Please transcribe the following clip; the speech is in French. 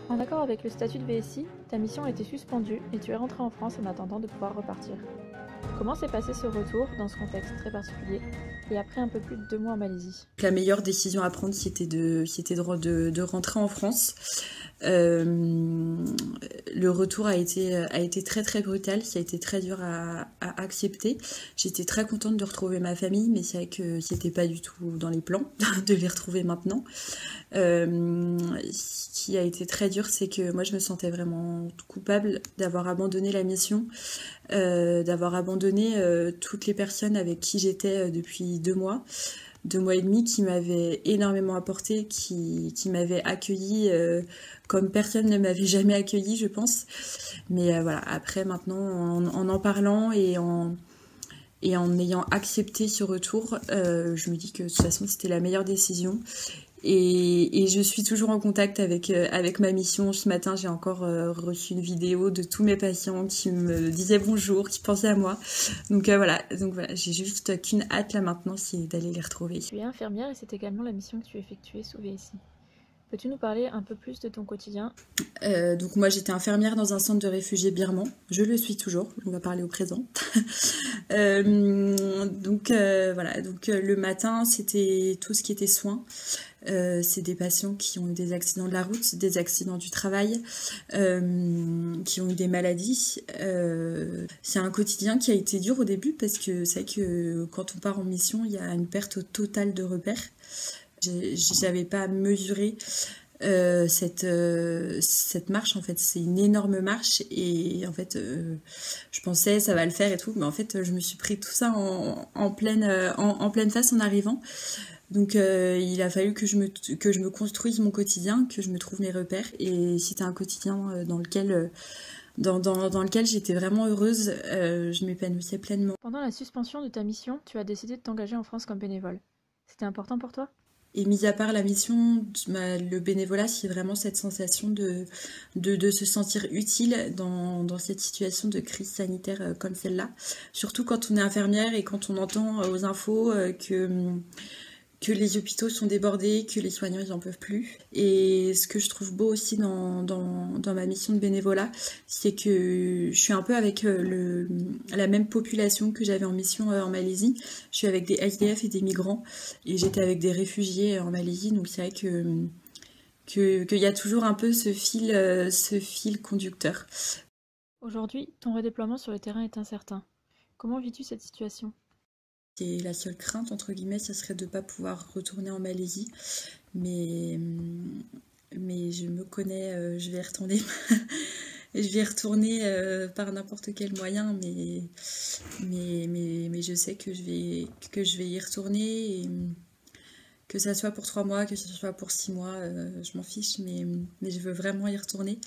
En accord avec le statut de VSI, ta mission a été suspendue et tu es rentré en France en attendant de pouvoir repartir. Comment s'est passé ce retour dans ce contexte très particulier et après un peu plus de 2 mois en Malaisie? La meilleure décision à prendre, c'était de rentrer en France. Le retour a été très très brutal, ça a été très dur à accepter. J'étais très contente de retrouver ma famille, mais c'est vrai que c'était pas du tout dans les plans de les retrouver maintenant. Ce qui a été très dur, c'est que moi je me sentais vraiment coupable d'avoir abandonné la mission, d'avoir abandonné toutes les personnes avec qui j'étais depuis 2 mois et demi, qui m'avaient énormément apporté, qui m'avaient accueilli comme personne ne m'avait jamais accueilli, je pense. Mais voilà, après maintenant, en parlant et en ayant accepté ce retour, je me dis que de toute façon c'était la meilleure décision. Et je suis toujours en contact avec ma mission. Ce matin, j'ai encore reçu une vidéo de tous mes patients qui me disaient bonjour, qui pensaient à moi. Donc voilà, j'ai juste qu'une hâte là maintenant, c'est d'aller les retrouver. Tu es infirmière et c'est également la mission que tu effectuais sous VSI. Peux-tu nous parler un peu plus de ton quotidien? Donc moi j'étais infirmière dans un centre de réfugiés birmans. Je le suis toujours, on va parler au présent. Voilà, le matin c'était tout ce qui était soins. C'est des patients qui ont eu des accidents de la route, des accidents du travail, qui ont eu des maladies. C'est un quotidien qui a été dur au début parce que c'est vrai que quand on part en mission, il y a une perte totale de repères. J'avais pas mesuré cette marche. En fait, c'est une énorme marche et en fait je pensais ça va le faire et tout, mais en fait je me suis pris tout ça en pleine face en arrivant. Donc il a fallu que je me construise mon quotidien, que je me trouve mes repères, et c'était un quotidien dans lequel j'étais vraiment heureuse, je m'épanouissais pleinement. Pendant la suspension de ta mission, tu as décidé de t'engager en France comme bénévole. C'était important pour toi? Et mis à part la mission, le bénévolat, c'est vraiment cette sensation de se sentir utile dans cette situation de crise sanitaire comme celle-là. Surtout quand on est infirmière et quand on entend aux infos que les hôpitaux sont débordés, que les soignants ils en peuvent plus. Et ce que je trouve beau aussi dans ma mission de bénévolat, c'est que je suis un peu avec la même population que j'avais en mission en Malaisie. Je suis avec des SDF et des migrants, et j'étais avec des réfugiés en Malaisie, donc c'est vrai qu'il y a toujours un peu ce fil conducteur. Aujourd'hui, ton redéploiement sur le terrain est incertain. Comment vis-tu cette situation? Et la seule crainte, entre guillemets, ce serait de ne pas pouvoir retourner en Malaisie. Mais je me connais, je vais y retourner. Je vais y retourner par n'importe quel moyen, mais je sais que je vais y retourner. Et que ça soit pour 3 mois, que ce soit pour 6 mois, je m'en fiche, mais je veux vraiment y retourner.